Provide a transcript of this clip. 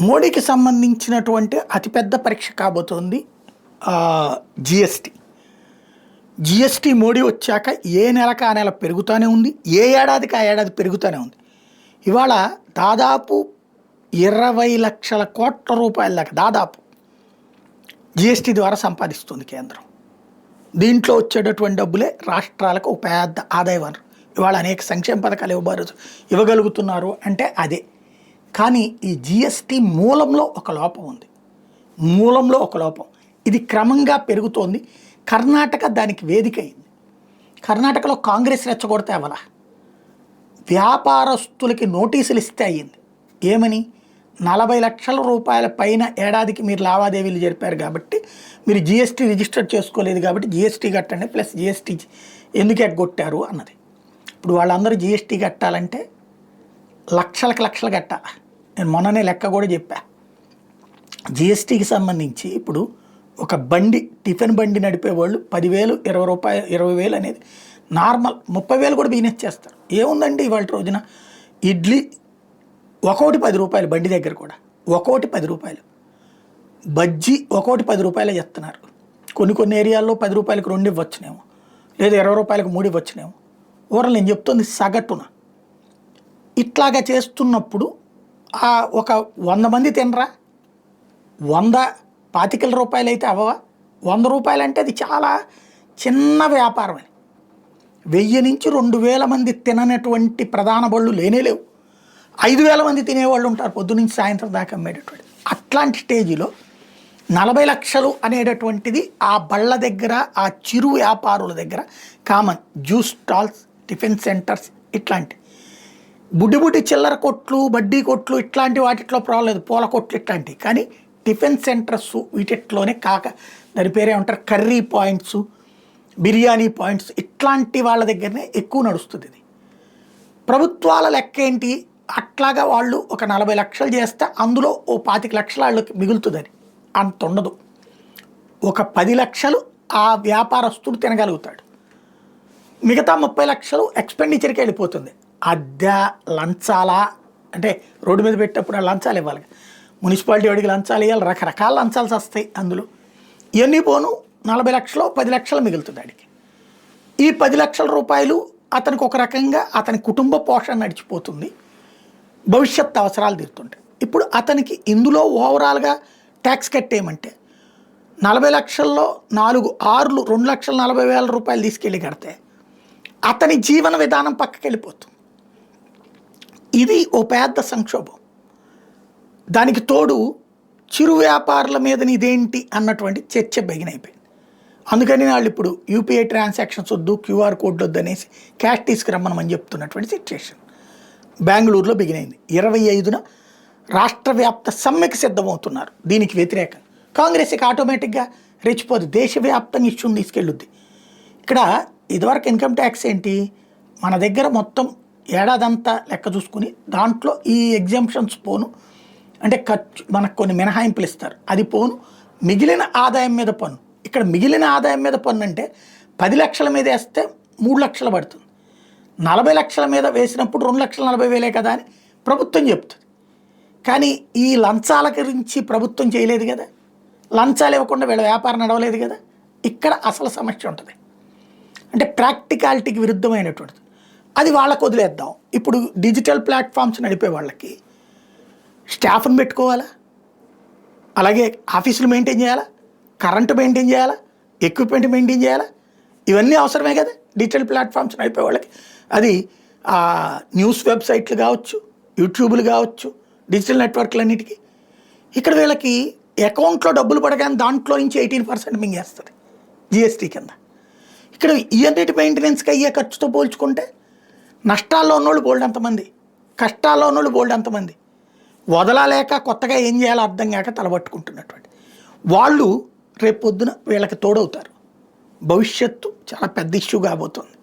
మోడీకి సంబంధించినటువంటి అతిపెద్ద పరీక్ష కాబోతోంది జిఎస్టీ. జిఎస్టీ మోడీ వచ్చాక ఏ నెలకు ఆ నెల పెరుగుతూనే ఉంది, ఏ ఏడాదికి ఆ ఏడాది పెరుగుతూనే ఉంది. ఇవాళ దాదాపు 20 లక్షల కోట్ల రూపాయల దాకా దాదాపు జిఎస్టీ ద్వారా సంపాదిస్తుంది కేంద్రం. దీంట్లో వచ్చేటటువంటి డబ్బులే రాష్ట్రాలకు ఒక పెద్ద ఆదాయ వనరు. ఇవాళ అనేక సంక్షేమ పథకాలు ఇవ్వగలుగుతున్నారు అంటే అదే. కానీ ఈ జిఎస్టీ మూలంలో ఒక లోపం ఉంది. ఇది క్రమంగా పెరుగుతోంది. కర్ణాటక దానికి వేదిక అయింది. కర్ణాటకలో కాంగ్రెస్ రెచ్చగొడితే అవలా, వ్యాపారస్తులకి నోటీసులు ఇస్తే అయ్యింది. ఏమని? 40 లక్షల రూపాయల పైన ఏడాదికి మీరు లావాదేవీలు జరిపారు కాబట్టి మీరు జిఎస్టీ రిజిస్టర్ చేసుకోలేదు కాబట్టి జిఎస్టీ కట్టండి, ప్లస్ జిఎస్టీ ఎందుకు ఎగ్గొట్టారు అన్నది. ఇప్పుడు వాళ్ళందరూ జిఎస్టీ కట్టాలంటే లక్షలు కట్టాలి. నేను మొన్ననే లెక్క కూడా చెప్పా. జిఎస్టీకి సంబంధించి ఇప్పుడు ఒక బండి, టిఫిన్ బండి నడిపే వాళ్ళు 10,000, 20 రూపాయలు, 20,000 అనేది నార్మల్. 30,000 కూడా బిజినెస్ చేస్తారు. ఏముందండి ఇవాళ రోజున ఇడ్లీ ఒక్కోటి 10 రూపాయలు, బండి దగ్గర కూడా ఒక్కోటి 10 రూపాయలు, బజ్జీ ఒక్కోటి 10 రూపాయలే చెప్తున్నారు. కొన్ని ఏరియాల్లో 10 రూపాయలకు 2 ఇవ్వచ్చునేమో, లేదా 20 రూపాయలకు 3 ఇవ్వచ్చునేమో. ఓవరాల్ నేను చెప్తుంది సగటున. ఇట్లాగా చేస్తున్నప్పుడు ఒక 100 మంది తినరా, 125 రూపాయలు అయితే అవ్వవా? 100 రూపాయలు అంటే అది చాలా చిన్న వ్యాపారం అని. 1000 నుంచి 2000 మంది తిననటువంటి ప్రధాన బళ్ళు లేవు. 5,000 మంది తినేవాళ్ళు ఉంటారు పొద్దునుంచి సాయంత్రం దాకా అమ్మేటటువంటి. అట్లాంటి స్టేజీలో 40 లక్షలు అనేటటువంటిది ఆ బళ్ళ దగ్గర, ఆ చిరు వ్యాపారుల దగ్గర common. Juice stalls, tiffin centres, ఇట్లాంటి బుడ్డి చిల్లర కొట్లు, బడ్డీ కొట్లు, ఇట్లాంటి వాటిట్లో ప్రాబ్లం లేదు, పూల కొట్లు ఇట్లాంటివి. కానీ టిఫిన్ సెంటర్స్ వీటిట్లోనే దాని పేరే ఉంటారు కర్రీ పాయింట్స్, బిర్యానీ పాయింట్స్, ఇట్లాంటి వాళ్ళ దగ్గరనే ఎక్కువ నడుస్తుంది ఇది. ప్రభుత్వాల లెక్క ఏంటి? అట్లాగా వాళ్ళు ఒక 40 లక్షలు చేస్తే అందులో ఓ 25 లక్షలు వాళ్ళకి మిగులుతుందని అంత ఉండదు. ఒక 10 లక్షలు ఆ వ్యాపారస్తుడు తినగలుగుతాడు. మిగతా 30 లక్షలు ఎక్స్పెండిచర్కి వెళ్ళిపోతుంది. అద్దె, లంచాలా అంటే రోడ్డు మీద పెట్టేప్పుడు లంచాలు ఇవ్వాలి, మున్సిపాలిటీ వాడికి లంచాలు ఇవ్వాలి, రకరకాల లంచాలు వస్తాయి అందులో. ఇవన్నీ పోను 40 లక్షలు 10 లక్షలు మిగులుతుంది వాడికి. ఈ 10 లక్షల రూపాయలు అతనికి ఒక రకంగా అతని కుటుంబ పోషణ నడిచిపోతుంది, భవిష్యత్ అవసరాలు తీరుతుంటాయి. ఇప్పుడు అతనికి ఇందులో ఓవరాల్గా ట్యాక్స్ కట్టేయమంటే 40 లక్షల్లో 4 6లు 2,40,000 రూపాయలు తీసుకెళ్ళి కడితే అతని జీవన విధానం పక్కకి వెళ్ళిపోతుంది. ఇది ఓ పెద్ద సంక్షోభం. దానికి తోడు చిరు వ్యాపారుల మీద ఇదేంటి అన్నటువంటి చర్చ బిగినైపోయింది. అందుకని వాళ్ళు ఇప్పుడు యూపీఐ ట్రాన్సాక్షన్స్ వద్దు, క్యూఆర్ కోడ్ వద్దు అనేసి క్యాష్ తీసుకురమ్మని చెప్తున్నటువంటి సిచ్యుయేషన్ బెంగళూరులో బిగినైంది. 25న రాష్ట్ర వ్యాప్త సమ్మెకి సిద్ధమవుతున్నారు. దీనికి వ్యతిరేకం కాంగ్రెస్కి ఆటోమేటిక్గా రెచ్చిపోదు, దేశవ్యాప్తంగా ఇష్యూని తీసుకెళ్ళుద్ది. ఇక్కడ ఇదివరకు ఇన్కమ్ ట్యాక్స్ ఏంటి, మన దగ్గర మొత్తం ఏడాదంతా లెక్క చూసుకుని దాంట్లో ఈ ఎగ్జామ్షన్స్ పోను, అంటే ఖర్చు మనకు కొన్ని మినహాయింపులు ఇస్తారు, అది పోను, మిగిలిన ఆదాయం మీద పన్ను. ఇక్కడ మిగిలిన ఆదాయం మీద పన్ను అంటే 10 లక్షల మీద వేస్తే 3 లక్షలు పడుతుంది. 40 లక్షల మీద వేసినప్పుడు 2,40,000 కదా అని ప్రభుత్వం చెప్తుంది. కానీ ఈ లంచాల గురించి ప్రభుత్వం చేయలేదు కదా, లంచాలు ఇవ్వకుండా వీళ్ళ వ్యాపారం నడవలేదు కదా. ఇక్కడ అసలు సమస్య ఉంటుంది. అంటే ప్రాక్టికాలిటీకి విరుద్ధమైనటువంటిది. అది వాళ్ళకు వదిలేద్దాం. ఇప్పుడు డిజిటల్ ప్లాట్ఫామ్స్ నడిపే వాళ్ళకి స్టాఫ్ని పెట్టుకోవాలా, అలాగే ఆఫీసులు మెయింటైన్ చేయాలా, కరెంటు మెయింటైన్ చేయాలా, ఎక్విప్మెంట్ మెయింటైన్ చేయాలా, ఇవన్నీ అవసరమే కదా డిజిటల్ ప్లాట్ఫామ్స్ నడిపే వాళ్ళకి. అది న్యూస్ వెబ్సైట్లు కావచ్చు, యూట్యూబ్లు కావచ్చు, డిజిటల్ నెట్వర్క్లన్నిటికీ. ఇక్కడ వీళ్ళకి అకౌంట్లో డబ్బులు పడగానే దాంట్లో నుంచి 18% మింగేస్తుంది జిఎస్టీ కింద. ఇక్కడ ఇవన్నిటి మెయింటెనెన్స్కి అయ్యే ఖర్చుతో పోల్చుకుంటే నష్టాల్లో ఉన్నోళ్ళు బోల్డ్ అంతమంది, కష్టాల్లో ఉన్నోళ్ళు బోల్డ్ అంతమంది, వదలలేక కొత్తగా ఏం చేయాలో అర్థం కాక తలబట్టుకుంటున్నటువంటి వాళ్ళు రేపు పొద్దున వీళ్ళకి తోడవుతారు. భవిష్యత్తు చాలా పెద్ద ఇష్యూ కాబోతుంది.